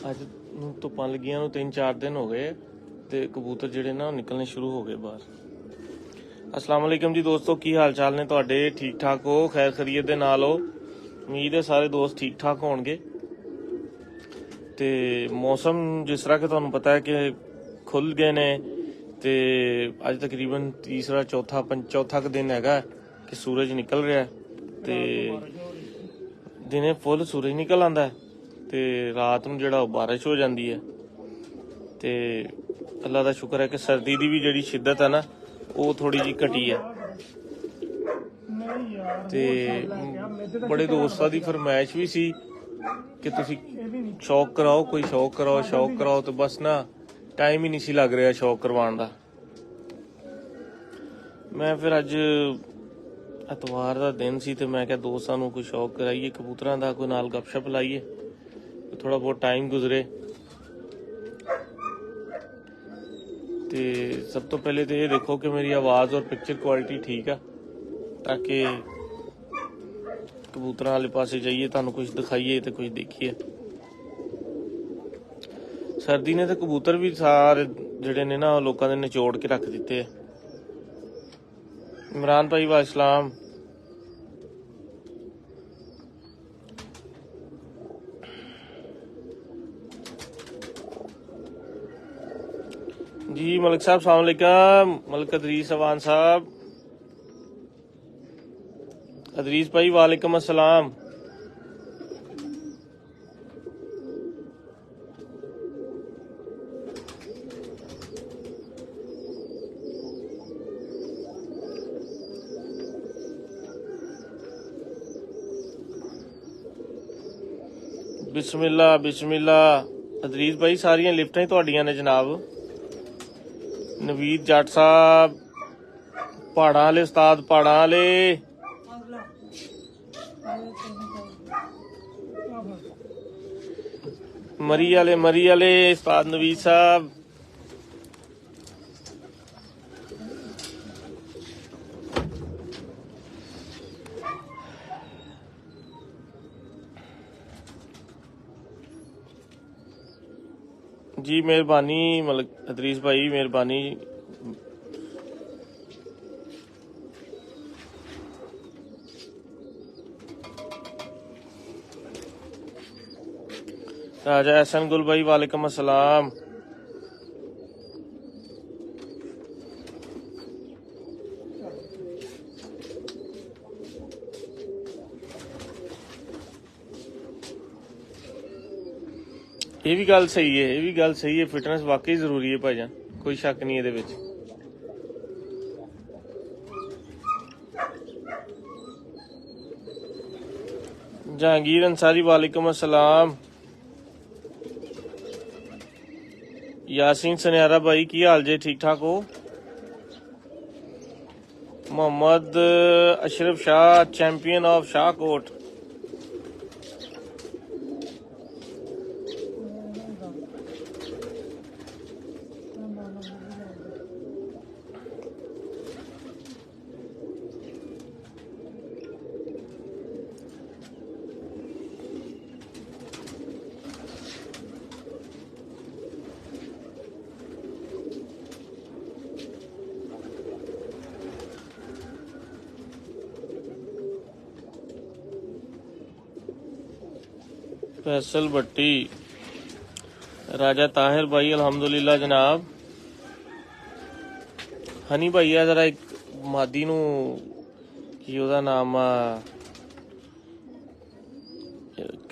ਅੱਜ ਨੂੰ ਧੁੱਪਾਂ ਲੱਗੀਆਂ ਨੂੰ 3-4 ਦਿਨ ਹੋ ਗਏ ਤੇ ਕਬੂਤਰ ਜਿਹੜੇ ਨਾ ਨਿਕਲਣੇ ਸ਼ੁਰੂ ਹੋ ਗਏ ਬਾਹਰ। अस्सलाम वालेकुम जी दोस्तों, की हाल चाल ने तुहाडे? ठीक ठाक हो? खैर खरीयत दे नाल हो? उम्मीद है सारे दोस्त ठीक ठाक होणगे। ते मौसम जिस तरह कि तुहानूं पता है कि खुल गए ने ते अज तकरीबन तीसरा चौथा दिन हैगा कि सूरज निकल रहा है ते दिने फुल सूरज निकल आंदा है ते रात नूं जिहड़ा बारिश हो जाती है। ते अल्लाह दा शुक्र है कि सर्दी दी भी जिहड़ी शिद्दत है ना ਉਹ ਥੋੜੀ ਜਿਹੀ ਘਟੀ ਹੈ ਤੇ ਬੜੇ ਦੋਸਤਾਂ ਦੀ ਫਰਮਾਇਸ਼ ਵੀ ਸੀ ਕਿ ਤੁਸੀਂ ਸ਼ੌਕ ਕਰਾਓ, ਕੋਈ ਸ਼ੌਕ ਕਰਾਓ ਤੇ ਬਸ ਨਾ ਟਾਈਮ ਹੀ ਨਹੀਂ ਸੀ ਲੱਗ ਰਿਹਾ ਸ਼ੌਕ ਕਰਵਾਉਣ ਦਾ। ਮੈਂ ਫਿਰ ਅੱਜ ਐਤਵਾਰ ਦਾ ਦਿਨ ਸੀ ਤੇ ਮੈਂ ਕਿਹਾ ਦੋਸਤਾਂ ਨੂੰ ਕੋਈ ਸ਼ੌਕ ਕਰਾਈਏ ਕਬੂਤਰਾਂ ਦਾ, ਕੋਈ ਨਾਲ ਗੱਪਸ਼ਪ ਲਾਈਏ, ਥੋੜਾ ਬਹੁਤ ਟਾਈਮ ਗੁਜ਼ਰੇ। ਤੇ ਸਭ ਤੋਂ ਪਹਿਲੇ ਤੇ ਇਹ ਦੇਖੋ ਕਿ ਮੇਰੀ ਆਵਾਜ਼ ਔਰ ਪਿਕਚਰ ਕੁਆਲਿਟੀ ਠੀਕ ਆ, ਤਾਂ ਕਿ ਕਬੂਤਰਾਂ ਵਾਲੇ ਪਾਸੇ ਜਾਈਏ, ਤੁਹਾਨੂੰ ਕੁਝ ਦਿਖਾਈਏ ਤੇ ਕੁਝ ਦੇਖੀਏ। ਸਰਦੀ ਨੇ ਤੇ ਕਬੂਤਰ ਵੀ ਸਾਰੇ ਜਿਹੜੇ ਨੇ ਨਾ ਲੋਕਾਂ ਦੇ ਨਿਚੋੜ ਕੇ ਰੱਖ ਦਿੱਤੇ ਆ। ਇਮਰਾਨ ਭਾਈ ਵਾਸਲਾਮ, जी मलिक साहब सलाम अलैकुम। मलिक अदरीस अवान साहब, अदरीस भाई वालेकुम अस्सलाम। बिस्मिल्लाह बिस्मिल्लाह। अदरीस भाई सारियां लिफ्टां ही तुहाडियां ने जनाब। नवीद जट साहब, पहाड़ां वाले उस्ताद, पहाड़ां वाले मरी वाले उस्ताद नवीद साहब। जी मेहरबानी मलिक अदरीस भाई, मेहरबानी। राजा एहसन गुल भाई वालेकुम अस्सलाम। ਇਹ ਵੀ ਗੱਲ ਸਹੀ ਹੈ, ਫਿਟਨੈਸ ਵਾਕਈ ਜ਼ਰੂਰੀ ਹੈ ਭਾਈਜਾਨ, ਕੋਈ ਸ਼ੱਕ ਨਹੀਂ ਇਹਦੇ ਵਿੱਚ। जहांगीर अंसारी वालेकुम अस्सलाम। यासीन सनियारा भाई की हाल जे? ठीक ठाक हो? Mohammad Ashraf Shah, champion of Shahkot. फैसल भट्टी, राजा ताहिर भाई अल्हम्दुलिल्लाह जनाब। हनी भाई है जरा एक मादी नू की ओदा नाम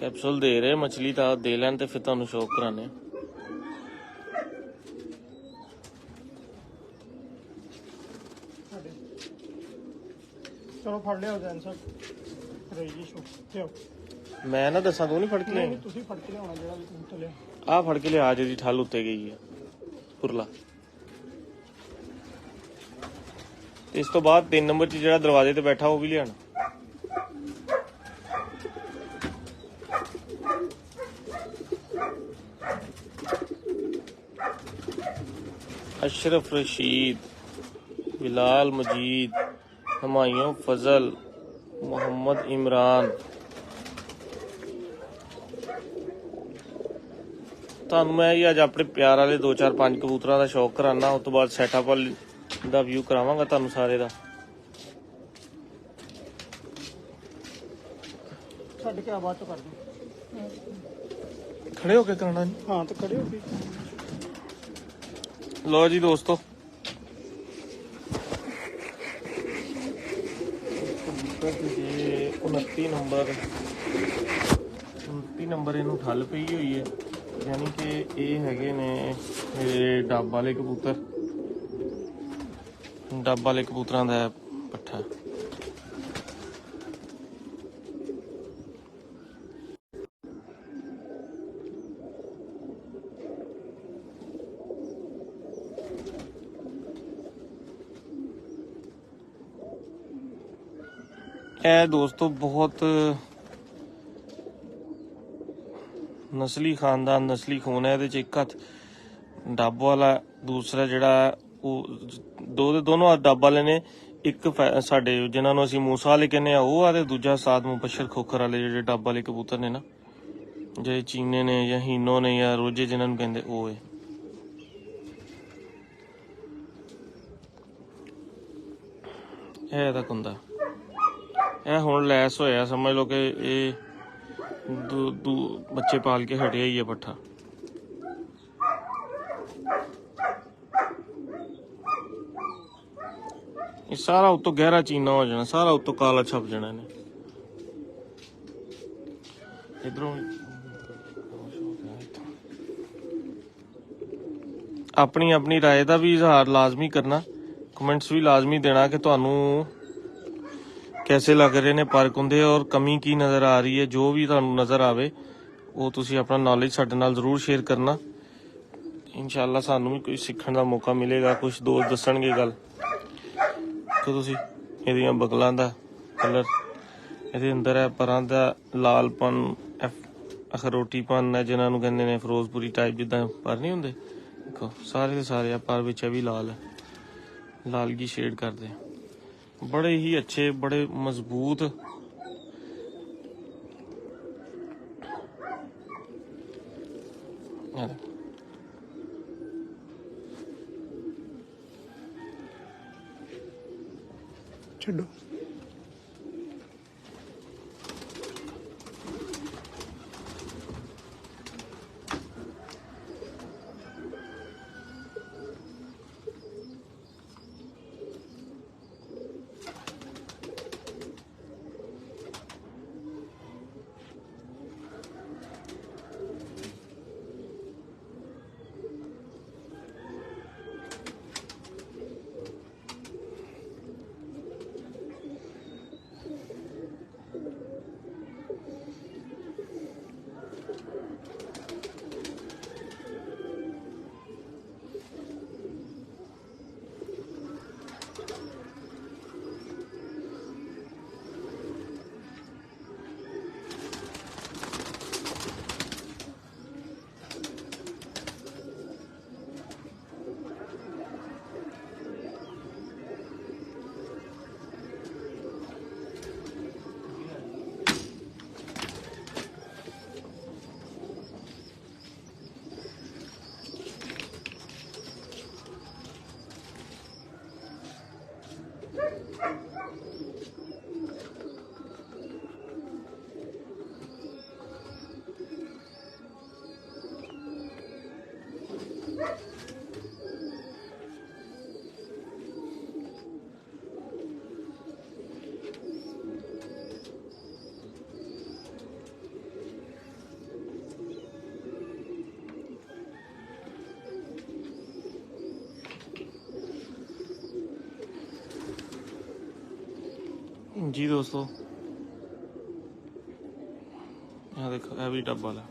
कैप्सूल दे रहे मछली दा, दे लैन ते फिर तुहानू शौक कराने। चलो फड़ लिया जैन साहब, रही जी शो लियो। मैं ना दसा तू नहीं फड़ के लिया? ਤੁਸੀਂ ਫੜ ਕੇ ਲਿਆਉਣਾ ਜਿਹੜਾ ਵੀ ਕਬੂਤਰ ਲਿਆ। आ फड़ के लिया, जी ठल उत्ते गई है पुरला। इस तो बाद 3 नंबर च जेड़ा दरवाजे ते बैठा वो भी लिया। अशरफ रशीद, बिलाल मजीद, हुमायूं फजल, मोहम्मद इमरान, ਤੁਹਾਨੂੰ ਮੈਂ ਜੀ ਅੱਜ ਆਪਣੇ ਪਿਆਰ ਵਾਲੇ 2-4-5 ਕਬੂਤਰਾਂ ਦਾ ਸ਼ੌਕ ਕਰਾਉਣਾ, ਉਸ ਤੋਂ ਬਾਅਦ ਸੈਟਅਪ ਦਾ ਵਿਊ ਕਰਾਵਾਂਗਾ ਤੁਹਾਨੂੰ ਸਾਰੇ ਦਾ। ਛੱਡ ਕੇ ਆਵਾਜ਼ ਤੋਂ ਕਰ ਦੂੰ। ਖੜੇ ਹੋ ਕੇ ਕਰਾਉਣਾ ਜੀ। ਹਾਂ ਤੇ ਖੜੇ ਹੋ ਕੇ ਲੋ ਜੀ ਦੋਸਤੋ, ਇਹ 29 ਨੰਬਰ ਇਹਨੂੰ ਠੱਲ ਪਈ ਹੋਈ ਹੈ, ਯਾਨੀ ਕਿ ਇਹ ਹੈਗੇ ਨੇ ਇਹ ਡੱਬ ਵਾਲੇ ਕਬੂਤਰ, ਡੱਬ ਵਾਲੇ ਕਬੂਤਰਾਂ ਦਾ ਪੱਠਾ। ਇਹ ਦੋਸਤੋ ਬਹੁਤ ਨਸਲੀ ਖਾਨਦਾਨ, ਨਸਲੀ ਖੂਨ ਹੈ ਇਹਦੇ ਚ। ਇੱਕ ਹੱਥ ਡੱਬ ਵਾਲਾ, ਦੂਸਰਾ ਜਿਹੜਾ ਉਹ ਦੋਨੋਂ ਹੱਥ ਡੱਬ ਵਾਲੇ ਨੇ। ਇੱਕ ਸਾਡੇ ਜਿਨ੍ਹਾਂ ਨੂੰ ਅਸੀਂ ਮੂਸਾ ਵਾਲੇ ਕਹਿੰਦੇ ਆ ਉਹ ਆ, ਤੇ ਦੂਜਾ ਸਾਦ ਮੁਬਸ਼ਰ ਖੋਖਰ ਵਾਲੇ ਜਿਹੜੇ ਡੱਬ ਵਾਲੇ ਕਬੂਤਰ ਨੇ ਨਾ, ਜਿਹੜੇ ਚੀਨੇ ਨੇ ਜਾਂ ਹੀਨੋ ਨੇ ਜਾਂ ਰੋਜੇ ਜਿਨ੍ਹਾਂ ਨੂੰ ਕਹਿੰਦੇ, ਉਹ ਹੈ। ਇਹ ਇਹਦਾ ਕੁੰਦਾ, ਇਹ ਹੁਣ ਲੈਸ ਹੋਇਆ, ਸਮਝ ਲਓ ਕਿ ਇਹ ਬੱਚੇ ਪਾਲ ਕੇ ਹਟਿਆ ਹੀ ਹੈ ਪੱਠਾ। ਇਹ ਸਾਰਾ ਉੱਤੋਂ ਗਹਿਰਾ ਚੀਨਾ ਹੋ ਜਾਣਾ, ਸਾਰਾ ਉੱਤੋਂ ਕਾਲਾ ਛਪ ਜਾਣਾ ਇਹਨੇ। ਇਧਰੋਂ ਆਪਣੀ ਆਪਣੀ ਰਾਏ ਦਾ ਵੀ ਇਜ਼ਹਾਰ ਲਾਜ਼ਮੀ ਕਰਨਾ, ਕਮੈਂਟਸ ਵੀ ਲਾਜ਼ਮੀ ਦੇਣਾ ਕਿ ਤੁਹਾਨੂੰ कैसे लग रहे ने पर कुंदे और कमी की नज़र आ रही है। जो भी तुहानू नज़र आवे वो तुसी अपना नॉलेज साडे नाल जरूर शेयर करना। इंशाअल्लाह सानू भी कोई सीखण दा मौका मिलेगा, कुछ दोस्त दसणगे गल। तो तुसी इहदियां बगलां दा कलर इहदे अंदर है, परां दा लालपन, अखरोटीपन है जिन्हां नू कहंदे ने, फिरोजपुरी टाइप जिद्दां पर नहीं हुंदे, देखो सारे दे सारे पर विच भी लाल है, लालगी शेड करदे। बड़े ही अच्छे, बड़े मजबूत, ਛੱਡੋ। जी दोस्तों, यहाँ देखो यह भी डब वाला।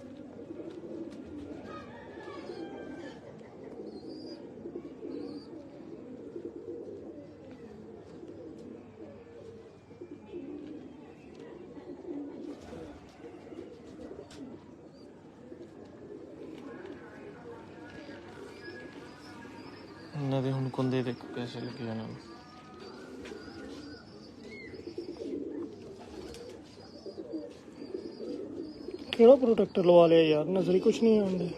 इन्होंने हुण कुंदे देखो कैसे लगे इन्होंने। ਕਿਹੜਾ ਪ੍ਰੋਟੈਕਟਰ ਲਵਾ ਲਿਆ ਯਾਰ, ਨਜ਼ਰੀ ਕੁਛ ਨਹੀਂ ਆਉਂਦੀ।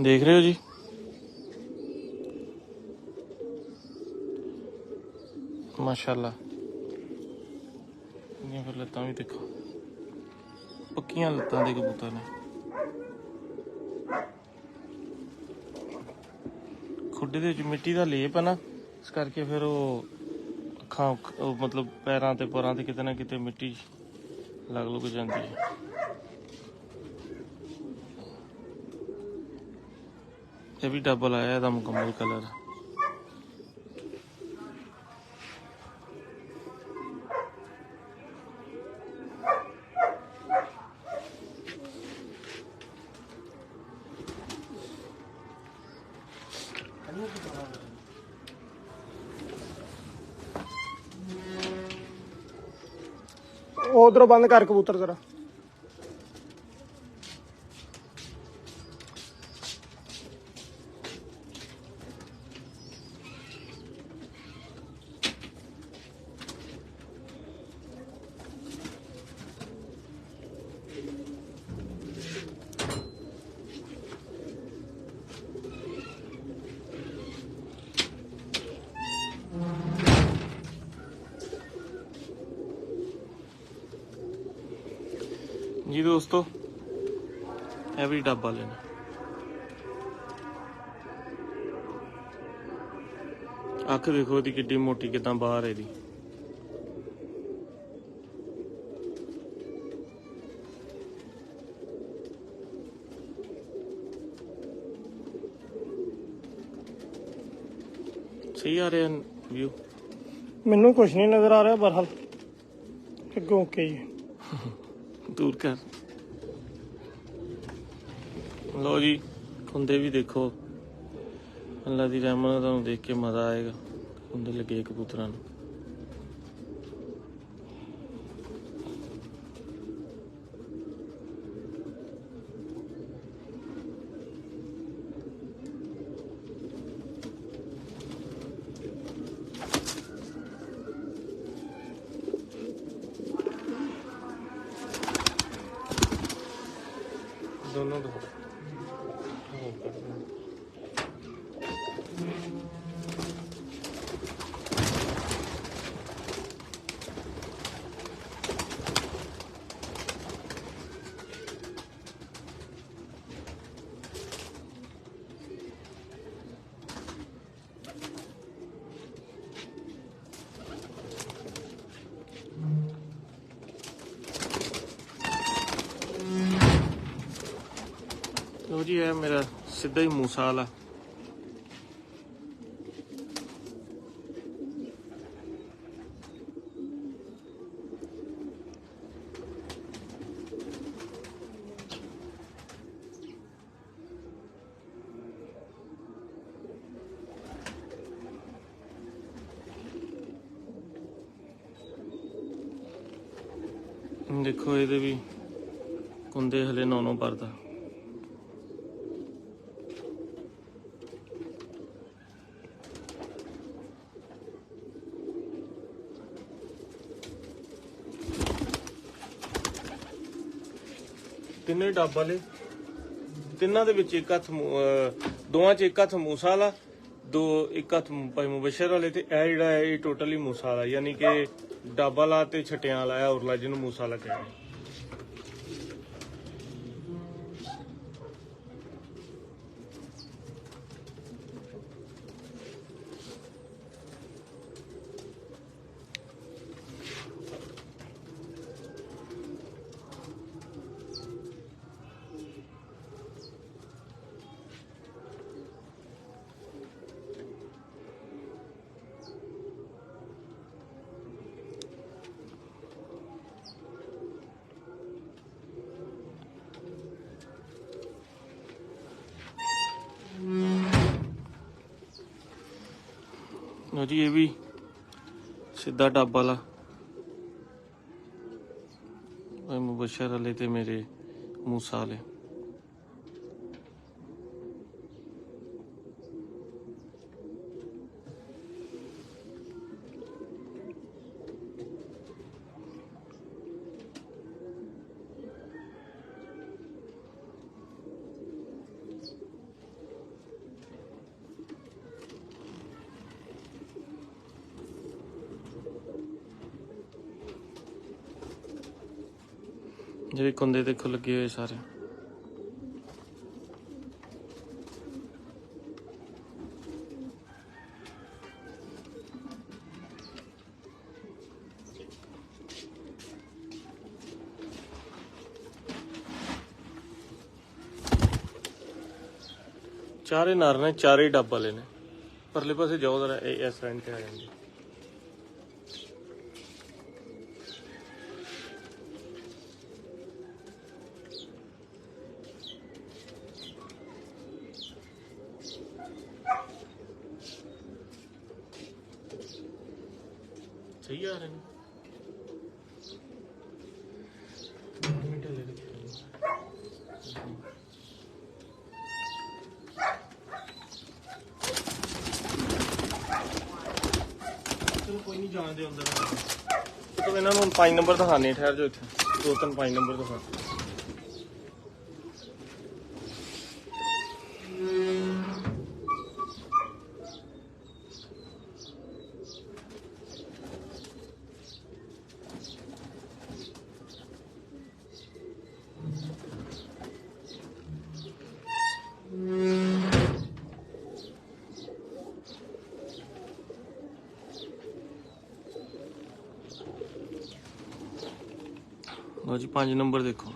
देख रहे हो जी, माशाल्लाह। ये फिर लत्तां भी देखो, पक्कियां लत्तां दे कबूतर ने। खुडे दे विच मिट्टी दा लेप है ना, इस करके फिर ਉਹ ਅੱਖਾਂ मतलब पैरां ते परां ते किते ना किते मिट्टी लग लुग जाती है। ये भी डबल आया ਇਹਦਾ मुकम्मल कलर। उधरों बंद कर कबूतर जरा। जी दोस्तों, ਇਹ ਵੀ ਡੱਬ ਵਾਲੇ ਨੇ। ਅੱਖ ਦੇਖੋ ਇਹਦੀ ਕਿੱਡੀ ਮੋਟੀ, ਕਿਦਾਂ ਬਾਹਰ ਇਹਦੀ। ਸਹੀ ਆ ਰਿਹਾ ਵਿਊ? ਮੈਨੂੰ ਕੁਝ ਨਹੀਂ ਨਜ਼ਰ ਆ ਰਿਹਾ, ਬਰਹਾਲ ਅੱਗੋਂ ਓਕੇ ਹੀ। दूर कर लो जी। खुंदे भी देखो, अल्लाह दी रहमत नाल तुहानूं देख के मज़ा आएगा। खुंदे लगे कबूतरां नूं। दोनों दो लो जी। है मेरा सीधा ही मूसा वाला। देखो ये भी कुंदे हले 9 भरदा। ਤਿੰਨੇ ਡੱਬ ਵਾਲੇ, ਤਿੰਨਾਂ ਦੇ ਵਿੱਚ ਇੱਕ ਹੱਥ ਦੋਵਾਂ 'ਚ ਇੱਕ ਹੱਥ ਮੂਸਾ ਵਾਲਾ, ਇੱਕ ਹੱਥ ਭਾਈ ਮੁਬਸ਼ਰ ਵਾਲੇ, ਤੇ ਇਹ ਜਿਹੜਾ ਹੈ ਇਹ ਟੋਟਲੀ ਮੂਸਾ ਵਾਲਾ, ਯਾਨੀ ਕਿ ਡੱਬ ਵਾਲਾ ਤੇ ਛਟਿਆਂ ਵਾਲਾ ਹੈ ਉਰਲਾ, ਜਿਹਨੂੰ ਮੂਸਾ ਵਾਲਾ ਕਹਿੰਦੇ। लो जी, ये भी सीधा डब वाला मुबशर वाले ते मेरे मूसा वाले। ਜਿਹੜੇ ਕੁੰਦੇ ਦੇਖੋ ਲੱਗੇ ਹੋਏ ਸਾਰੇ। ਚਾਰੇ ਨਰ ਨੇ, ਚਾਰੇ ਡੱਬ ਵਾਲੇ ਨੇ। परले पासे जाओ जरा, इस साइड पे आ जाएंगे। सही आ रहे हैं। कोई नहीं जाने दे अंदर। तो इन्होंने हम 5 नंबर दिखाने, ठहर जो इतने 2-3 5 नंबर दिखा। लो जी 5 नंबर देखो।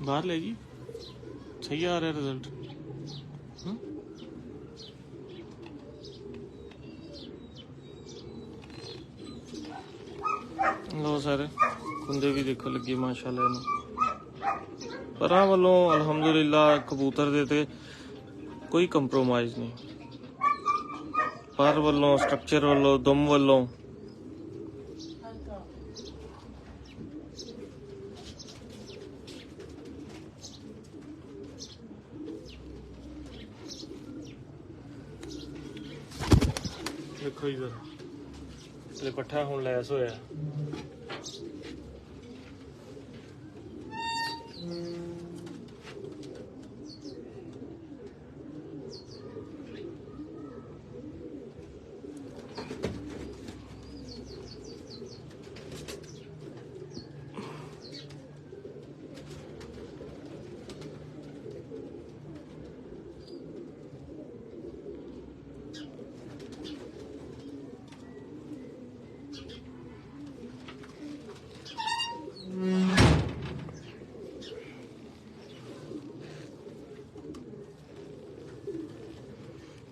बाहर ले जी, सही आ रहा है रिजल्ट। लो सर कुंदे भी देखो लगे माशाल्लाह इन्हें। पर वालों अलहमदुलिल्लाह कबूतर दे ते कोई कंप्रोमाइज नहीं। पर वालों, स्ट्रक्चर वालों, दुम वालों देखो इधर इसलिए पट्ठा हुण लैस होया।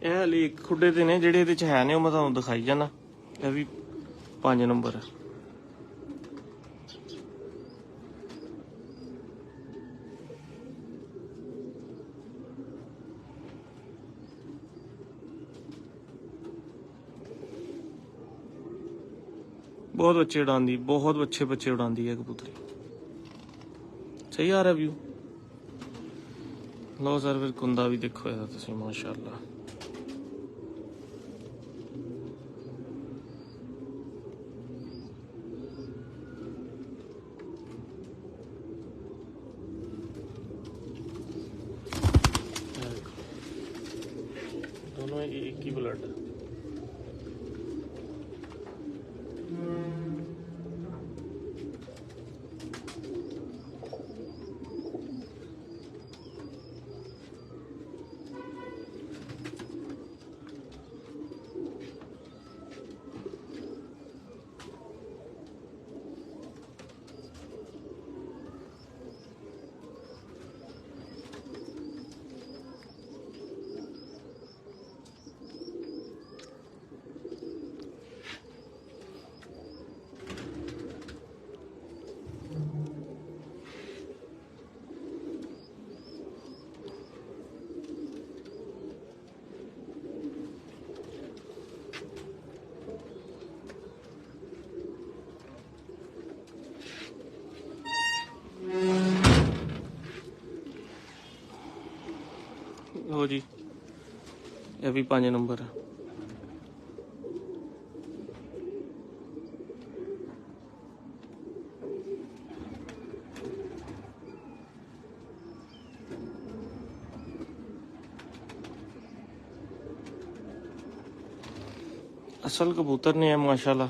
ਇਹ ਹਲੇ ਇੱਕ ਖੁੱਡੇ ਤੇ ਨੇ ਜਿਹੜੇ ਇਹਦੇ ਚ ਹੈ ਨੇ, ਉਹ ਮੈਂ ਤੁਹਾਨੂੰ ਦਿਖਾਈ ਜਾਣਾ। ਇਹ ਵੀ 5 ਨੰਬਰ ਹੈ। बहुत बच्चे उड़ाती, बहुत अच्छे बच्चे उड़ाती है कबूतरी। सही आ रहा व्यू। लो सर फिर कुंदा भी देखो यार तुसी माशाल्लाह। दोनों एक ही ब्लड है। लो जी, ये भी 5 नंबर है। असल कबूतर ने है माशाल्लाह,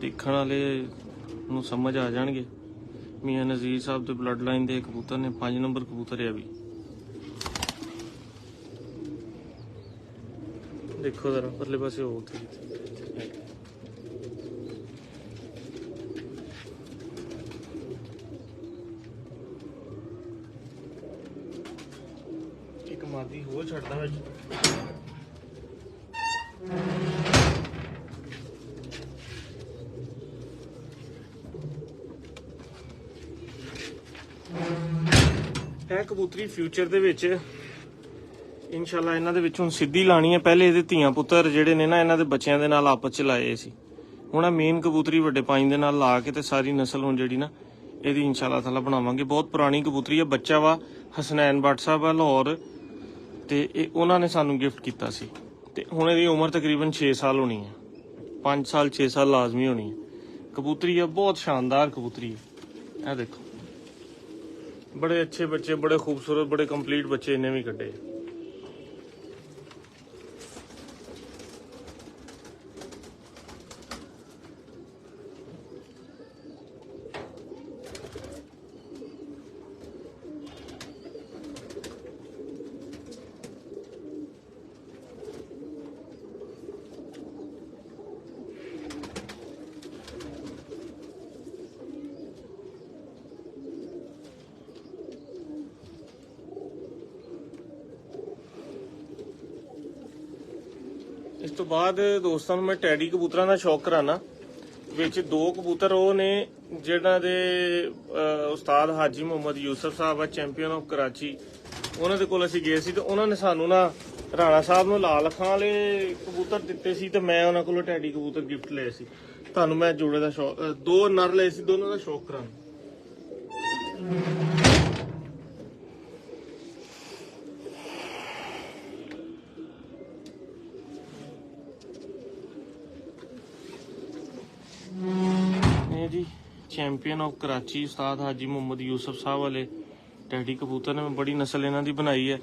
देखने वाले ਨੂੰ समझ आ जाएंगे। मियाँ नज़ीर साहब के ब्लड लाइन के कबूतर ने 5 नंबर कबूतर है भी। देखो जरा परले पासे हो एक मादी हो छड़ता है। ਇਹ ਕਬੂਤਰੀ ਫਿਊਚਰ ਦੇ ਵਿੱਚ ਇਨਸ਼ਾਅੱਲਾ ਇਹਨਾਂ ਦੇ ਵਿੱਚ ਹੁਣ ਸਿੱਧੀ ਲਾਣੀ ਹੈ। ਪਹਿਲੇ ਇਹਦੇ ਧੀਆਂ ਪੁੱਤਰ ਜਿਹੜੇ ਨੇ ਨਾ ਇਹਨਾਂ ਦੇ ਬੱਚਿਆਂ ਦੇ ਨਾਲ ਆਪਸ ਚ ਲਾਏ ਸੀ। ਹੁਣ ਆ ਮੇਨ ਕਬੂਤਰੀ ਵੱਡੇ ਪਾਈਂ ਦੇ ਨਾਲ ਲਾ ਕੇ ਤੇ ਸਾਰੀ ਨਸਲ ਹੁਣ ਜਿਹੜੀ ਨਾ ਇਹਦੀ ਇਨਸ਼ਾਅੱਲਾ ਤਾਲਾ ਬਣਾਵਾਂਗੇ। ਬਹੁਤ ਪੁਰਾਣੀ ਕਬੂਤਰੀ ਹੈ। ਬੱਚਾ ਵਾ ਹਸਨੈਨ ਬੱਟ ਸਾਹਿਬ ਆ ਲਾਹੌਰ, ਤੇ ਇਹ ਉਹਨਾਂ ਨੇ ਸਾਨੂੰ ਗਿਫਟ ਕੀਤਾ ਸੀ। ਤੇ ਹੁਣ ਇਹਦੀ ਉਮਰ ਤਕਰੀਬਨ 6 ਸਾਲ ਹੋਣੀ ਹੈ। 5 ਸਾਲ 6 ਸਾਲ ਲਾਜ਼ਮੀ ਹੋਣੀ ਹੈ। ਕਬੂਤਰੀ ਹੈ ਬਹੁਤ ਸ਼ਾਨਦਾਰ ਕਬੂਤਰੀ ਹੈ। ਇਹ ਦੇਖੋ बड़े अच्छे बच्चे, बड़े खूबसूरत, बड़े कंप्लीट बच्चे इन्हें भी कटे। ਇਸ ਤੋਂ ਬਾਅਦ ਦੋਸਤਾਂ ਨੂੰ ਮੈਂ ਟੈਡੀ ਕਬੂਤਰਾਂ ਦਾ ਸ਼ੌਕ ਕਰਾਣਾ। ਵਿੱਚ 2 ਕਬੂਤਰ ਉਹ ਨੇ ਜਿਹਨਾਂ ਦੇ ਉਸਤਾਦ ਹਾਜੀ ਮੁਹੰਮਦ ਯੂਸਫ ਸਾਹਿਬ ਆ, ਚੈਂਪੀਅਨ ਆਫ ਕਰਾਚੀ। ਉਹਨਾਂ ਦੇ ਕੋਲ ਅਸੀਂ ਗਏ ਸੀ ਤੇ ਉਹਨਾਂ ਨੇ ਸਾਨੂੰ ਨਾ ਰਾਣਾ ਸਾਹਿਬ ਨੂੰ ਲਾਲ ਅੱਖਾਂ ਵਾਲੇ ਕਬੂਤਰ ਦਿੱਤੇ ਸੀ ਤੇ ਮੈਂ ਉਹਨਾਂ ਕੋਲੋਂ ਟੈਡੀ ਕਬੂਤਰ ਗਿਫਟ ਲਏ ਸੀ। ਤੁਹਾਨੂੰ ਮੈਂ ਜੋੜੇ ਦਾ ਸ਼ੌਕ 2 ਨਰ ਲਏ ਸੀ, ਦੋਨਾਂ ਦਾ ਸ਼ੌਕ ਕਰਾਣਾ। जी चैंपियन ऑफ कराची उस्ताद हाजी मुहम्मद यूसुफ साहब वाले टैडी कबूतर ने बड़ी नस्ल इन्हों की बनाई है।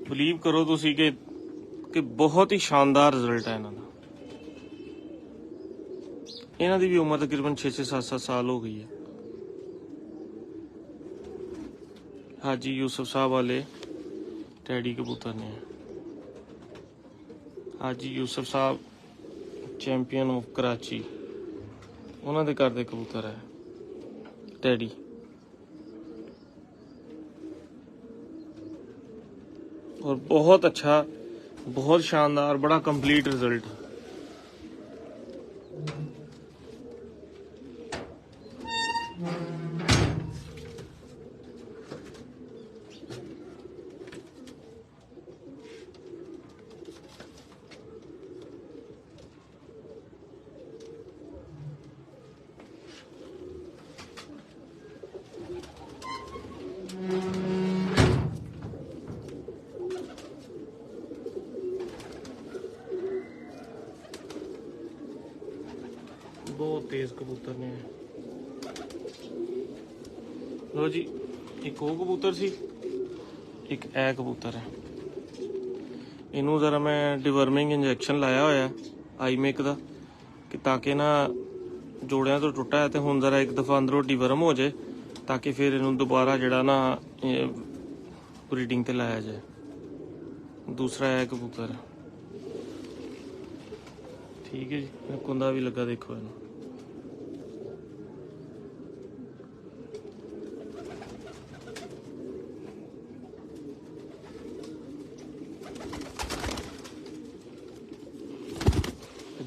बिलीव करो तुसी कि बहुत ही शानदार रिजल्ट है इन्हों का। इन्हों की भी उम्र तकरीबन 6-7 साल हो गई है। हाजी यूसुफ साहब वाले टैडी कबूतर ने हाजी यूसुफ साहब चैंपियन ऑफ कराची उन्होंने घर के कबूतर है टैडी। और बहुत अच्छा, बहुत शानदार, बड़ा कंप्लीट रिजल्ट। बहुत तेज कबूतर ने। लो जी, एक वो कबूतर सी, एक ए कबूतर है। इनू जरा मैं डिवर्मिंग इंजैक्शन लाया होया आईमेक का कि ताकि ना जोड़ियां तो टुटा है तो हुण जरा एक दफ़ा अंदरों डिवर्म हो जाए ताकि फिर इनू दोबारा जड़ा ना ब्रीडिंग ते लाया जाए। दूसरा है कबूतर है, ठीक है जी। कुंदा भी लगा देखो इनू।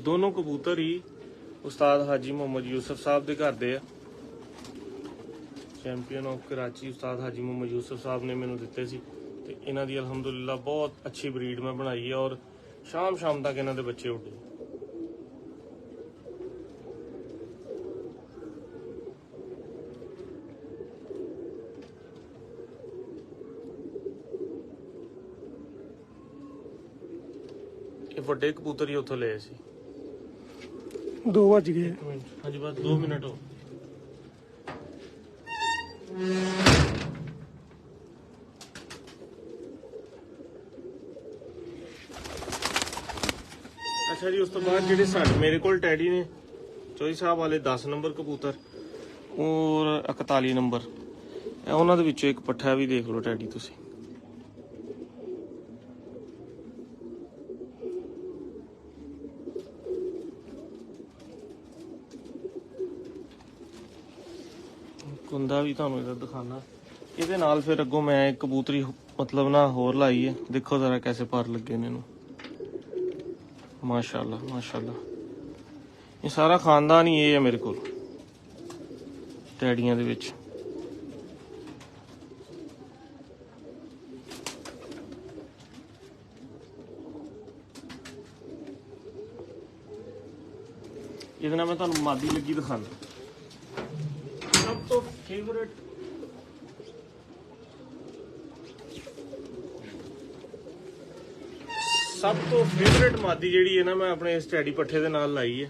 दोनों कबूतर ही उस्ताद हाजी मुहम्मद यूसुफ साहब के घर दे आ। चैंपियन ऑफ कराची उस्ताद हाजी मुहम्मद यूसुफ साहब ने मैनू दिते सी ते इन्हां दी अल्हम्दुलिल्लाह बहुत अच्छी ब्रीड मैं बनाई है और शाम तक इन्हां दे बच्चे उड्डे। ਇਹ ਵੱਡੇ ਕਬੂਤਰ ਹੀ ਉੱਥੋਂ ਲਏ ਸੀ। 2 ਵੱਜ ਗਏ। ਹਾਂਜੀ ਬਸ 2 ਮਿੰਟ ਹੋ। ਅੱਛਾ ਜੀ, ਉਸ ਤੋਂ ਬਾਅਦ ਜਿਹੜੇ ਸਾਡੇ ਮੇਰੇ ਕੋਲ ਟੈਡੀ ਨੇ ਚੋਈ ਸਾਹਿਬ ਵਾਲੇ 10 ਨੰਬਰ ਕਬੂਤਰ ਔਰ 41 ਨੰਬਰ, ਇਹ ਉਹਨਾਂ ਦੇ ਵਿੱਚੋਂ ਇੱਕ ਪੱਠਾ ਵੀ ਦੇਖ ਲਓ ਟੈਡੀ ਤੁਸੀਂ। ਕੁੰਦਾ ਵੀ ਤੁਹਾਨੂੰ ਇਹਦਾ ਦਿਖਾਣਾ। ਇਹਦੇ ਨਾਲ ਫਿਰ ਅੱਗੋਂ ਮੈਂ ਇੱਕ ਕਬੂਤਰੀ ਮਤਲਬ ਨਾ ਹੋਰ ਲਾਈ ਹੈ, ਦੇਖੋ ਜ਼ਰਾ ਕੈਸੇ ਪਰ ਲੱਗੇ ਨੇ ਇਹਨੂੰ। ਮਾਸ਼ਾਅੱਲਾ ਮਾਸ਼ਾਅੱਲਾ, ਇਹ ਸਾਰਾ ਖਾਨਦਾਨ ਹੀ ਇਹ ਹੈ ਮੇਰੇ ਕੋਲ ਟੈਡੀਆਂ ਦੇ ਵਿੱਚ। ਇਹਦੇ ਨਾਲ ਮੈਂ ਤੁਹਾਨੂੰ ਮਾਦੀ ਲੱਗੀ ਦਿਖਾਣਾ। ਸਭ ਤੋਂ ਫੇਵਰੇਟ ਮਾਦੀ ਜਿਹੜੀ ਹੈ ਨਾ, ਮੈਂ ਆਪਣੇ ਇਸ ਟੈਡੀ ਪੱਠੇ ਦੇ ਨਾਲ ਲਾਈ ਹੈ।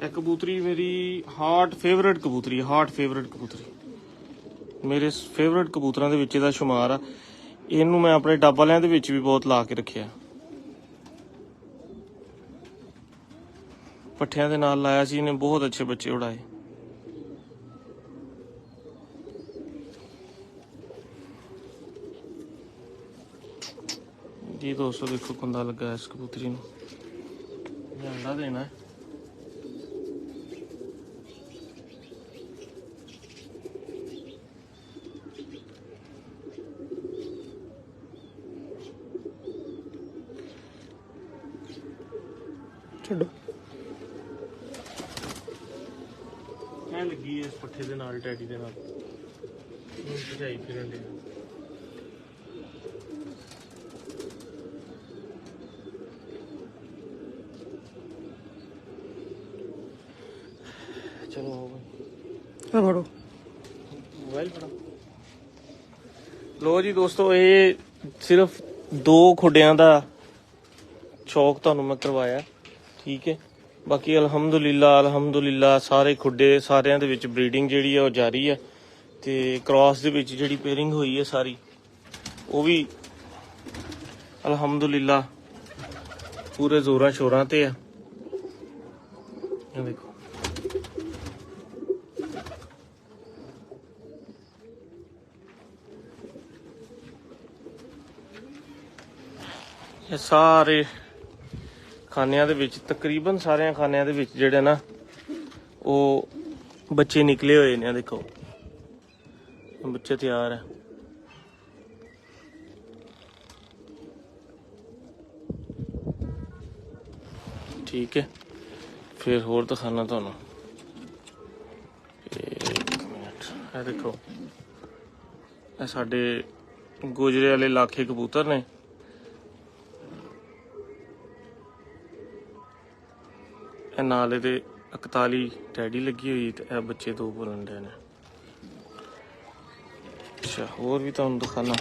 ਇਹ ਕਬੂਤਰੀ ਮੇਰੀ ਹਾਰਟ ਫੇਵਰੇਟ ਕਬੂਤਰੀ, ਮੇਰੇ ਫੇਵਰੇਟ ਕਬੂਤਰਾਂ ਦੇ ਵਿੱਚ ਇਹਦਾ ਸ਼ੁਮਾਰ ਆ। ਇਹਨੂੰ ਮੈਂ ਆਪਣੇ ਡੱਬ ਵਾਲਿਆਂ ਦੇ ਵਿੱਚ ਵੀ ਬਹੁਤ ਲਾ ਕੇ ਰੱਖਿਆ, ਪੱਠਿਆਂ ਦੇ ਨਾਲ ਲਾਇਆ ਸੀ ਇਹਨੇ, ਬਹੁਤ ਅੱਛੇ ਬੱਚੇ ਉਡਾਏ। ਜੀ ਦੋਸਤੋ ਦੇਖੋ ਕੁੰਦਾ ਲੱਗਾ ਇਸ ਕਬੂਤਰੀ ਨੂੰ, ਅੰਡਾ ਦੇਣਾ ਹੈ। ਛੱਡੋ। ਇਹ ਲੱਗੀ ਇਸ ਪੱਠੇ ਦੇ ਨਾਲ, ਟੈਡੀ ਦੇ ਨਾਲ ਭਜਾਈ ਫਿਰਨ ਦੇ। ਚਲੋ ਆ ਫੜੋ ਮੋਬਾਈਲ ਫੜਾ ਲੋ ਜੀ ਦੋਸਤੋ, ਇਹ ਸਿਰਫ 2 ਖੁੱਡਿਆਂ ਦਾ ਸ਼ੌਕ ਤੁਹਾਨੂੰ ਮੈਂ ਕਰਵਾਇਆ, ਠੀਕ ਹੈ। ਬਾਕੀ ਅਲਹਮਦੁਲਿਲਾ ਸਾਰੇ ਖੁੱਡੇ ਸਾਰਿਆਂ ਦੇ ਵਿੱਚ ਬਰੀਡਿੰਗ ਜਿਹੜੀ ਹੈ ਉਹ ਜਾਰੀ ਹੈ, ਤੇ ਕ੍ਰਾਸ ਦੇ ਵਿੱਚ ਜਿਹੜੀ ਪੇਅਰਿੰਗ ਹੋਈ ਹੈ ਸਾਰੀ ਉਹ ਵੀ ਅਲਹਮਦੁਲਿਲਾ ਪੂਰੇ ਜ਼ੋਰਾਂ ਸ਼ੋਰਾਂ ਤੇ ਹੈ। ਇਹ ਦੇਖੋ ਇਹ ਸਾਰੇ ਖਾਨਿਆਂ ਦੇ ਵਿੱਚ, ਤਕਰੀਬਨ ਸਾਰਿਆਂ ਖਾਨਿਆਂ ਦੇ ਵਿੱਚ ਜਿਹੜੇ ਨਾ ਉਹ ਬੱਚੇ ਨਿਕਲੇ ਹੋਏ ਨੇ। ਦੇਖੋ ਬੱਚੇ ਤਿਆਰ ਹੈ। ਠੀਕ ਹੈ, ਫਿਰ ਹੋਰ ਦਿਖਾਣਾ ਤੁਹਾਨੂੰ। ਇੱਕ ਮਿੰਟ, ਇਹ ਦੇਖੋ ਇਹ ਸਾਡੇ ਗੁਜਰੇ ਵਾਲੇ ਲਾਖੇ ਕਬੂਤਰ ਨੇ। ਇਹ ਨਾਲ ਇਹਦੇ 41 ਟੈਡੀ ਲੱਗੀ ਹੋਈ, ਤੇ ਇਹ ਬੱਚੇ 2 ਬੁਲਣ ਦੇ ਨੇ। ਅੱਛਾ, ਹੋਰ ਵੀ ਤੁਹਾਨੂੰ ਦਿਖਾਣਾ।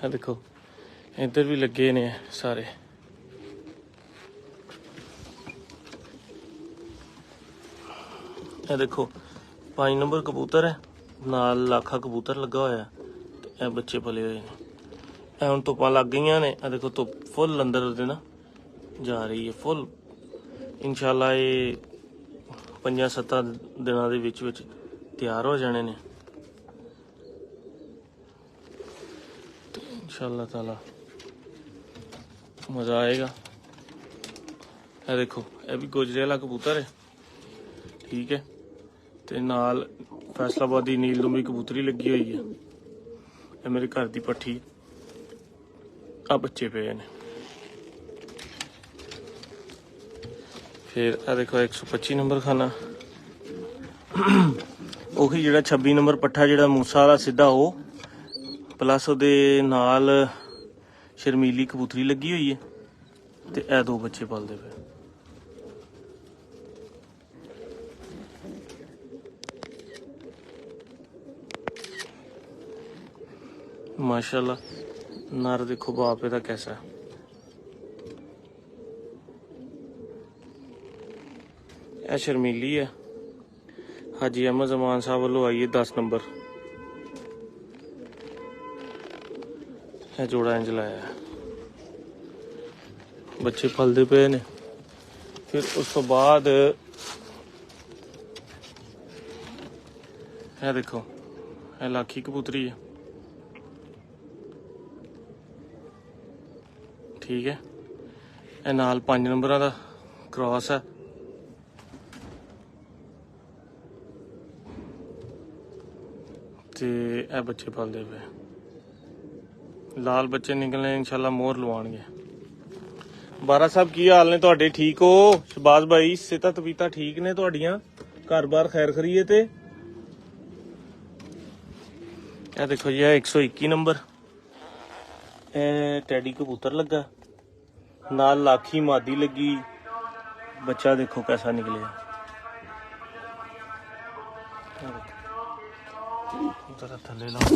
ਇਹ ਦੇਖੋ ਇੱਧਰ ਵੀ ਲੱਗੇ ਨੇ ਸਾਰੇ। ਇਹ ਦੇਖੋ 5 ਨੰਬਰ ਕਬੂਤਰ ਹੈ, ਨਾਲ ਲਾਖਾ ਕਬੂਤਰ ਲੱਗਾ ਹੋਇਆ, ਤੇ ਇਹ ਬੱਚੇ ਪਲੇ ਹੋਏ ਨੇ। ਇਹ ਹੁਣ ਧੁੱਪਾਂ ਲੱਗ ਗਈਆਂ ਨੇ, ਇਹ ਦੇਖੋ ਧੁੱਪ ਫੁੱਲ ਅੰਦਰ ਉਹਦੇ ਨਾ ਜਾ ਰਹੀ ਹੈ ਫੁੱਲ। ਇਨਸ਼ਾਅੱਲਾ ਇਹ 5-7 ਦਿਨਾਂ ਦੇ ਵਿੱਚ ਤਿਆਰ ਹੋ ਜਾਣੇ ਨੇ, ਤੇ ਇਨਸ਼ਾਅੱਲਾ ਤਾਲਾ मज़ा आएगा। ਇਹ ਦੇਖੋ ਇਹ ਵੀ ਗੁਜਰੇ ਵਾਲਾ ਕਬੂਤਰ ਹੈ, ਠੀਕ ਹੈ, ਤੇ ਨਾਲ ਫੈਸਲਾਬਾਦੀ ਨੀਲ ਦੁੰਬੀ ਕਬੂਤਰੀ ਲੱਗੀ ਹੋਈ ਹੈ। ਇਹ ਮੇਰੇ ਘਰ ਦੀ ਪੱਠੀ ਆ, ਬੱਚੇ ਪਏ ਨੇ। ਫਿਰ ਇਹ ਦੇਖੋ 125 ਨੰਬਰ ਖਾਨਾ, ਉਹੀ ਜਿਹੜਾ 26 ਨੰਬਰ ਪੱਠਾ ਜਿਹੜਾ ਮੂਸਾ ਵਾਲਾ ਸਿੱਧਾ, ਉਹ प्लस ਉਹਦੇ ਨਾਲ ਸ਼ਰਮੀਲੀ ਕਬੂਤਰੀ ਲੱਗੀ ਹੋਈ ਹੈ ਤੇ ਇਹ ਦੋ ਬੱਚੇ ਪਲਦੇ ਪਏ। माशाल्लाह नर देखो बाप ਇਹਦਾ कैसा है। ਇਹ ਸ਼ਰਮੀਲੀ है हाजी अहमद जमान साहब वालों आई है 10 नंबर। ਇਹ जोड़ा इंज लाया है बच्चे पलते पे ने। फिर उस तो बाद ਇਹ देखो ਇਹ लाखी कबूतरी है ठीक है। ਇਹ ਨਾਲ 5 ਨੰਬਰਾਂ ਦਾ क्रॉस है। ਤੇ ਇਹ ਬੱਚੇ ਪਲਦੇ ਪਏ ਲਾਲ ਬੱਚੇ ਨਿਕਲਣੇ इंशाल्लाह ਮੋਹਰ ਲਵਾਉਣਗੇ। ਬਾਰਾ ਸਾਹਿਬ ਕੀ ਹਾਲ ਨੇ ਤੁਹਾਡੇ? ਠੀਕ ਹੋ? ਸ਼ਬਾਜ਼ ਭਾਈ ਸਿਹਤਾਂ ਤਬੀਅਤਾਂ ਠੀਕ ਨੇ ਤੁਹਾਡੀਆਂ? ਘਰ-ਬਾਰ ਖੈਰ ਖਰੀਏ ਤੇ? ਇਹ ਦੇਖੋ ਜੀ ਇਹ 121 ਨੰਬਰ ਇਹ ਟੈਡੀ ਕਬੂਤਰ ਲੱਗਾ ਨਾਲ लाखी मादी लगी। बच्चा देखो कैसा निकले जरा थले लाओ।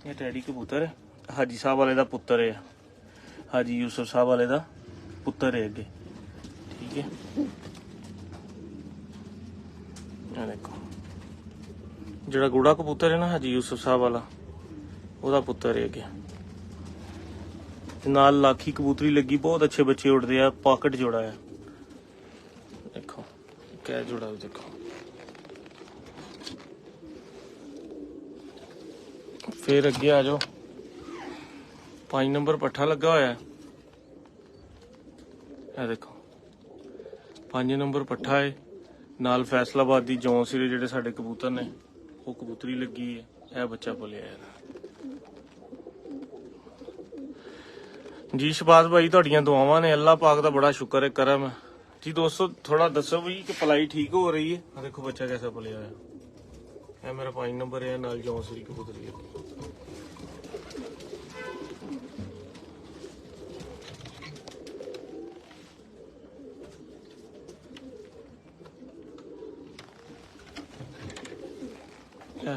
ये टैडी कबूतर है हाजी साहब वाले दा पुत्र है। हाजी यूसुफ साहब वाले दा पुत्र है अगे ठीक है। ये देखो जड़ा गुड़ा कबूतर है ना हाजी यूसुफ साहब वाला ਉਹਦਾ ਪੁੱਤਰ ਹੈ ਅੱਗੇ ਨਾਲ लाखी कबूतरी लगी। बहुत अच्छे बच्चे उड़ते हैं। पॉकेट जोड़ा है देखो क्या जोड़ा है देखो। फिर अगे आ जाओ 5 नंबर पट्ठा लगा होया है देखो 5 नंबर पट्ठा है नाल फैसलाबाद दी जौं सिरे जेडे साडे कबूतर ने वो कबूतरी लगी है। यह बच्चा पलिया है जी। शबाज भाई तुहाडियां दुआवां ने अल्लाह पाक दा बड़ा शुक्र है करम है जी। दोस्तों थोड़ा दसो भी कि पलाई ठीक हो रही है। देखो बच्चा कैसा पलिया है। यह मेरा 5 नंबर है नाल जौंसरी कबूतरी है।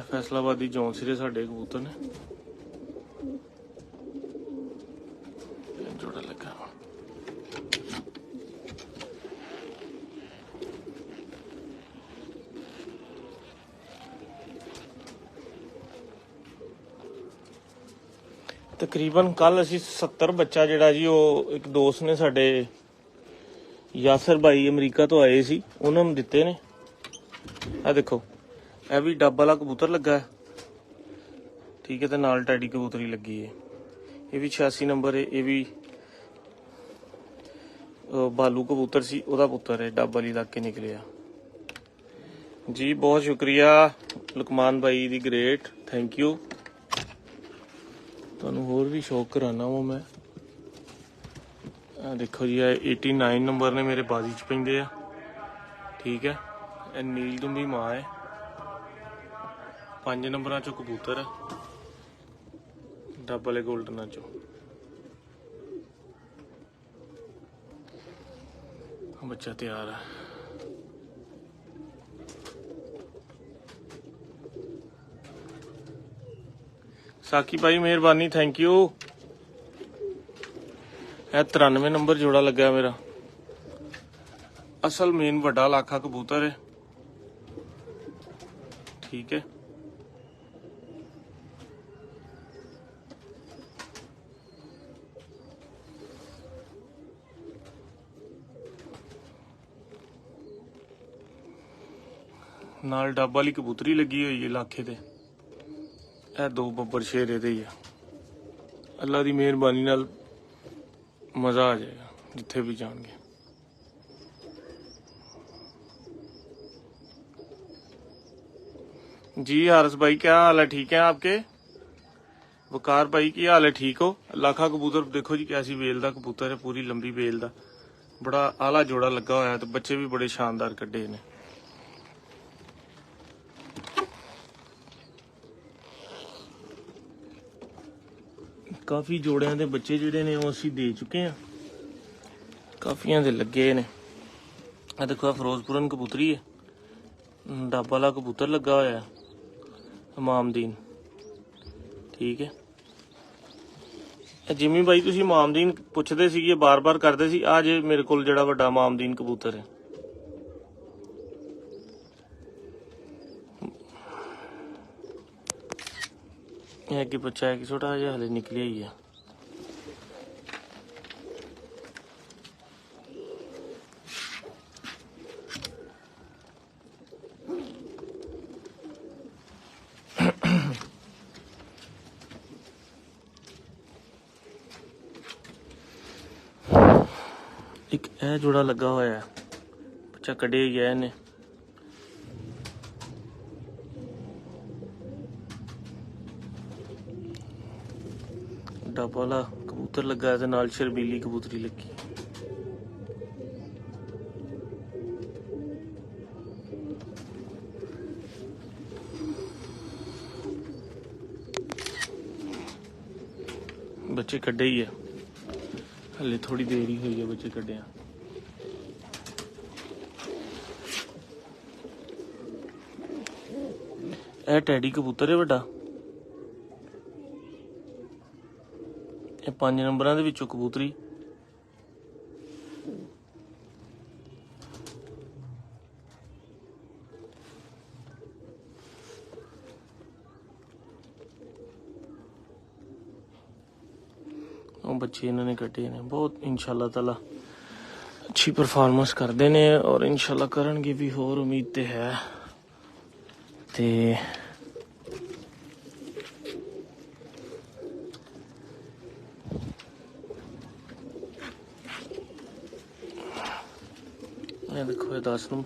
फैसलाबाद दी जौंसरी साडे कबूतर ने जोड़ा लगा। तकरीबन कल असी 70 बच्चा जिहड़ा जी वो एक दोस्त ने साडे यासर भाई अमरीका तो आए सी उन्होंने दिते ने। आ देखो यह भी डब वाला कबूतर लगा है ठीक है। तो नाल टैडी कबूतरी लगी है। ये भी 86 नंबर है। ये भी बालू कबूतर सी ओदा पुत्र है डब वाली इलाके निकलिया जी। बहुत शुक्रिया लुकमान भाई दी ग्रेट थैंक यू। तुहानू होर भी शौक कराना वा मैं। देखो जी 89 नंबर ने मेरे बाजी च पैंदे आ ठीक है। यह नील दुंबी माँ है 5 नंबर चो कबूतर है डब वाले गोल्डन चो। बच्चा तैयार है। साकी भाई मेहरबानी थैंक यू। यह 93 नंबर जोड़ा लगा मेरा असल मेन बड़ा लाखा कबूतर है ठीक है। नाल डब वाली कबूतरी लगी हुई है लाखे ते। यह 2 बब्बर शेर ये ही है। अल्लाह की मेहरबानी नाल मजा आ जाएगा जिथे भी जाएंगे। जी हारिस भाई क्या हाल है? ठीक है आपके? वकार भाई की हाल है? ठीक हो? लाखा कबूतर देखो जी कैसी बेल दा कबूतर है पूरी लंबी बेल दा बड़ा आला जोड़ा लगा हुआ है। तो बच्चे भी बड़े शानदार कड्डे ने। ਕਾਫੀ ਜੋੜਿਆਂ ਦੇ ਬੱਚੇ ਜਿਹੜੇ ਨੇ ਉਹ ਅਸੀਂ ਦੇ ਚੁੱਕੇ ਆ, ਕਾਫੀਆਂ ਦੇ ਲੱਗੇ ਨੇ। ਆ ਦੇਖੋ, ਫਿਰੋਜ਼ਪੁਰਨ ਕਬੂਤਰੀ ਹੈ, ਡੱਬ ਵਾਲਾ ਕਬੂਤਰ ਲੱਗਾ ਹੋਇਆ ਇਮਾਮਦੀਨ। ਠੀਕ ਹੈ, ਜਿਮੀ ਬਾਈ ਤੁਸੀਂ ਇਮਾਮਦੀਨ ਪੁੱਛਦੇ ਸੀਗੇ, ਬਾਰ-ਬਾਰ ਕਰਦੇ ਸੀ, ਆ ਜੇ ਮੇਰੇ ਕੋਲ ਜਿਹੜਾ ਵੱਡਾ ਇਮਾਮਦੀਨ ਕਬੂਤਰ ਹੈ। ਇਹ ਅੱਗੇ ਬੱਚਾ ਹੈ ਕਿ ਛੋਟਾ ਜਿਹਾ ਹਲੇ ਨਿਕਲਿਆ ਹੀ ਹੈ। ਇੱਕ ਇਹ ਜੋੜਾ ਲੱਗਾ ਹੋਇਆ, ਬੱਚਾ ਕੱਢਿਆ ਹੀ ਹੈ ਇਹਨੇ। ਡੱਬ ਵਾਲਾ ਕਬੂਤਰ ਲੱਗਾ ਤੇ ਨਾਲ ਸ਼ਰਬੀਲੀ ਕਬੂਤਰੀ ਲੱਗੀ। ਬੱਚੇ ਕੱਢੇ ਹੀ ਆ, ਹਲੇ ਥੋੜੀ ਦੇਰ ਹੀ ਹੋਈ ਹੈ ਬੱਚੇ ਕੱਢਿਆ। ਇਹ ਟੈਡੀ ਕਬੂਤਰ ਹੈ ਵੱਡਾ, ਇਹ 5 ਨੰਬਰਾਂ ਦੇ ਵਿੱਚੋਂ ਕਬੂਤਰੀ। ਉਹ ਬੱਚੇ ਇਹਨਾਂ ਨੇ ਕੱਢੇ ਨੇ, ਬਹੁਤ ਇੰਸ਼ਾਅੱਲਾ ਤਾਲਾ ਅੱਛੀ ਪਰਫਾਰਮੈਂਸ ਕਰਦੇ ਨੇ ਔਰ ਇੰਸ਼ਾਅੱਲਾ ਕਰਨਗੇ ਵੀ, ਹੋਰ ਉਮੀਦ ਤੇ ਹੈ। ਤੇ ਇਹ ਦੇਖੋ, ਇਹ 10 ਨੂੰ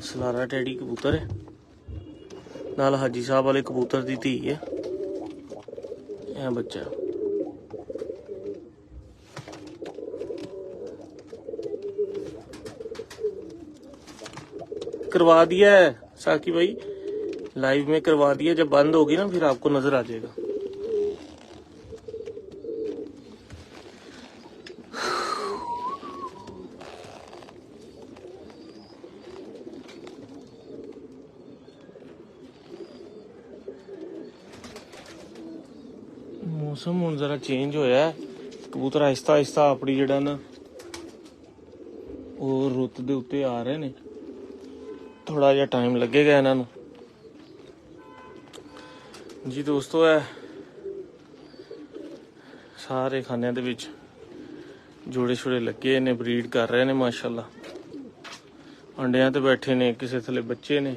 ਸਲਾਰਾ ਟੈਡੀ ਕਬੂਤਰ ਹੈ, ਨਾਲ ਹਾਜੀ ਸਾਹਿਬ ਵਾਲੇ ਕਬੂਤਰ ਦੀ ਧੀ ਹੈ ਇਹ ਬੱਚਾ। करवा दिया है साकी भाई, लाइव में करवा दिया, जब बंद होगी ना फिर आपको नजर आ जाएगा। मौसम हुण जरा चेंज होया है, कबूतर आहिस्ता आहिस्ता अपनी जिहड़ा ना ਉਹ ਰੁੱਤ ਦੇ ਉੱਤੇ ਆ ਰਹੇ ਨੇ, ਥੋੜਾ ਜਿਹਾ ਟਾਈਮ ਲੱਗੇਗਾ ਇਹਨਾਂ ਨੂੰ ਜੀ। ਦੋਸਤੋ, ਹੈ ਸਾਰੇ ਖਾਨਿਆਂ ਦੇ ਵਿੱਚ ਜੋੜੇ ਛੋੜੇ ਲੱਗੇ ਨੇ, ਬਰੀਡ ਕਰ ਰਹੇ ਨੇ ਮਾਸ਼ਾਅੱਲਾ। ਅੰਡਿਆਂ ਤੇ ਬੈਠੇ ਨੇ, ਕਿਸੇ ਥੱਲੇ ਬੱਚੇ ਨੇ।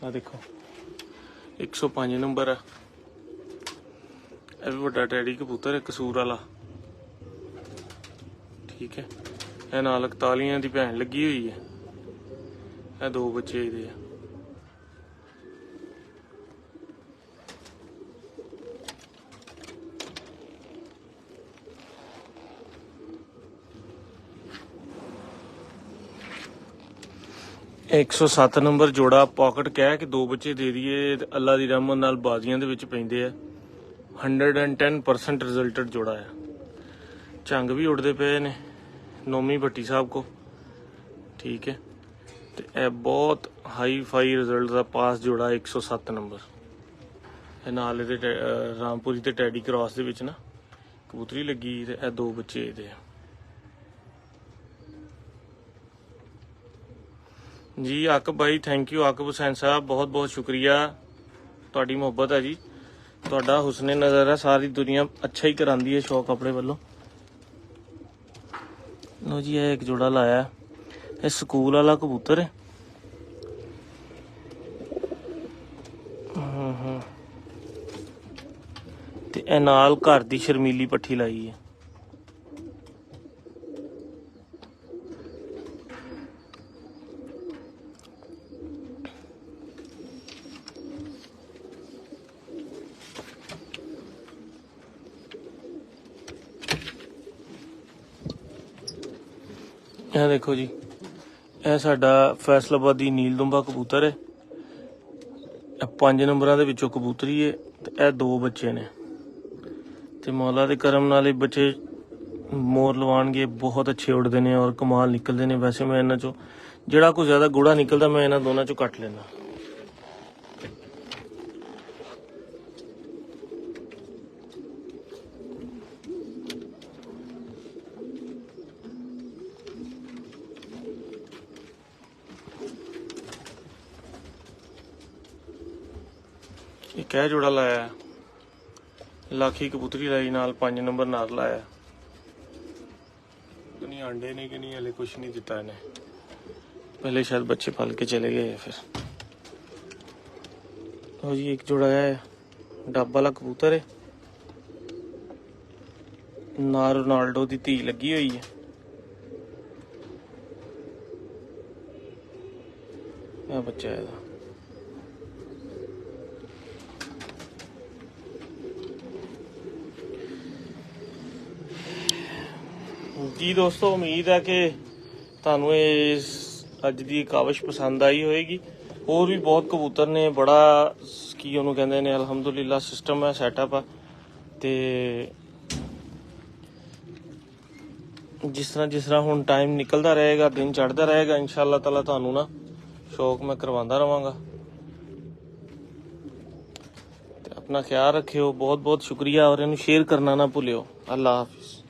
ਆ ਦੇਖੋ, 105 ਨੰਬਰ ਆ, ਇਹ ਵੀ ਵੱਡਾ ਟੈਡੀ ਕਬੂਤਰ ਹੈ, ਕਸੂਰ ਵਾਲਾ। ਠੀਕ ਹੈ, ਇਹ ਨਾਲ 41 ਦੀ ਭੈਣ ਲੱਗੀ ਹੋਈ ਹੈ, ਇਹ 2 ਬੱਚੇ ਇਹਦੇ ਆ। ਇਹ 107 ਨੰਬਰ ਜੋੜਾ ਪਾਕਟ ਕਹਿ ਕੇ 2 ਬੱਚੇ ਦੇ ਦਈਏ, ਅੱਲਾ ਦੀ ਰਹਿਮਤ ਨਾਲ ਬਾਜ਼ੀਆਂ ਦੇ ਵਿੱਚ ਪੈਂਦੇ ਆ। 110% ਰਿਜ਼ਲਟਡ ਜੋੜਾ ਆ। ਝੰਗ ਵੀ ਉੱਡਦੇ ਪਏ ਨੇ ਨੋਮੀ ਭੱਟੀ ਸਾਹਿਬ ਕੋ। ਠੀਕ ਹੈ, ਤੇ ਇਹ ਬਹੁਤ ਹਾਈ ਫਾਈ ਰਿਜ਼ਲਟ ਦਾ ਪਾਸ ਜੋੜਾ 107 ਨੰਬਰ। ਇਹ ਨਾਲ ਇਹਦੇ ਰਾਮਪੁਰੀ ਤੇ ਟੈਡੀ ਕ੍ਰਾਸ ਦੇ ਵਿੱਚ ਨਾ ਕਬੂਤਰੀ ਲੱਗੀ, ਤੇ ਇਹ 2 ਬੱਚੇ ਇਹਦੇ ਆ ਜੀ। ਆਕਬ ਭਾਈ ਥੈਂਕ ਯੂ, ਆਕਬ ਹੁਸੈਨ ਸਾਹਿਬ ਬਹੁਤ ਬਹੁਤ ਸ਼ੁਕਰੀਆ, ਤੁਹਾਡੀ ਮੁਹੱਬਤ ਹੈ ਜੀ, ਤੁਹਾਡਾ ਹੁਸਨੇ ਨਜ਼ਰ ਹੈ। ਸਾਰੀ ਦੁਨੀਆ ਅੱਛਾ ਹੀ ਕਰਾਂਦੀ ਹੈ ਸ਼ੌਕ ਆਪਣੇ ਵੱਲੋਂ। ਲੋ ਜੀ, ਇਹ ਇੱਕ ਜੋੜਾ ਲਾਇਆ, ਇਹ ਸਕੂਲ ਵਾਲਾ ਕਬੂਤਰ ਹੈ। ਤੇ ਇਹ ਨਾਲ ਘਰ ਦੀ ਸ਼ਰਮੀਲੀ ਪੱਠੀ ਲਾਈ ਹੈ। ਇਹ ਦੇਖੋ ਜੀ, ਇਹ ਸਾਡਾ ਫੈਸਲਾਬਾਦੀ ਨੀਲ ਦੁੰਬਾ ਕਬੂਤਰ ਹੈ। ਇਹ 5 ਨੰਬਰਾਂ ਦੇ ਵਿੱਚੋਂ ਕਬੂਤਰੀ ਹੈ, ਤੇ ਇਹ 2 ਬੱਚੇ ਨੇ। ਤੇ ਮੌਲਾ ਦੇ ਕਰਮ ਨਾਲ ਇਹ ਬੱਚੇ ਮੋਰ ਲਵਾਣਗੇ, ਬਹੁਤ ਅੱਛੇ ਉੱਡਦੇ ਨੇ ਔਰ ਕਮਾਲ ਨਿਕਲਦੇ ਨੇ। ਵੈਸੇ ਮੈਂ ਇਹਨਾਂ ਚੋਂ ਜਿਹੜਾ ਕੁਝ ਜ਼ਿਆਦਾ ਗੂੜਾ ਨਿਕਲਦਾ ਮੈਂ ਇਹਨਾਂ ਦੋਨਾਂ ਚੋਂ ਕੱਟ ਲੈਣਾ। ਇੱਕ ਇਹ ਜੋੜਾ ਲਾਇਆ, ਲਾਖੀ ਕਬੂਤਰੀ ਲਾਈ ਨਾਲ 5 ਨੰਬਰ ਨਾਰ ਲਾਇਆ। ਨਹੀਂ ਆਂਡੇ ਨੇ ਕਿ ਨਹੀਂ, ਹਲੇ ਕੁਛ ਨਹੀਂ ਦਿੱਤਾ ਇਹਨੇ, पहले शायद बच्चे पाल के चले गए हैं। फिर तो जी एक जोड़ा है डब वाला कबूतर है, ना रोनाल्डो की धी लगी हुई है। यह बच्चा है जी। दोस्तों उम्मीद है कि ਤੁਹਾਨੂੰ ਇਸ ਅੱਜ ਦੀ ਕਾਵਿਸ਼ ਪਸੰਦ ਆਈ ਹੋਏਗੀ। ਹੋਰ ਵੀ ਬਹੁਤ ਕਬੂਤਰ ਨੇ, ਬੜਾ ਕੀ ਉਹਨੂੰ ਕਹਿੰਦੇ ਨੇ, ਅਲਹਮਦੁਲਿਲਾ ਸਿਸਟਮ ਹੈ, ਸੈਟਅਪ ਆ। ਤੇ ਜਿਸ ਤਰ੍ਹਾਂ ਹੁਣ ਟਾਈਮ ਨਿਕਲਦਾ ਰਹੇਗਾ, ਦਿਨ ਚੜ੍ਹਦਾ ਰਹੇਗਾ, ਇਨਸ਼ਾਅੱਲਾ ਤਾਲਾ ਤੁਹਾਨੂੰ ਨਾ ਸ਼ੌਕ ਮੈਂ ਕਰਵਾਉਂਦਾ ਰਵਾਂਗਾ। ਤੇ ਆਪਣਾ ਖਿਆਲ ਰੱਖਿਓ। ਬਹੁਤ ਬਹੁਤ ਸ਼ੁਕਰੀਆ ਔਰ ਇਹਨੂੰ ਸ਼ੇਅਰ ਕਰਨਾ ਨਾ ਭੁੱਲਿਓ। ਅੱਲਾ ਹਾਫਿਜ਼।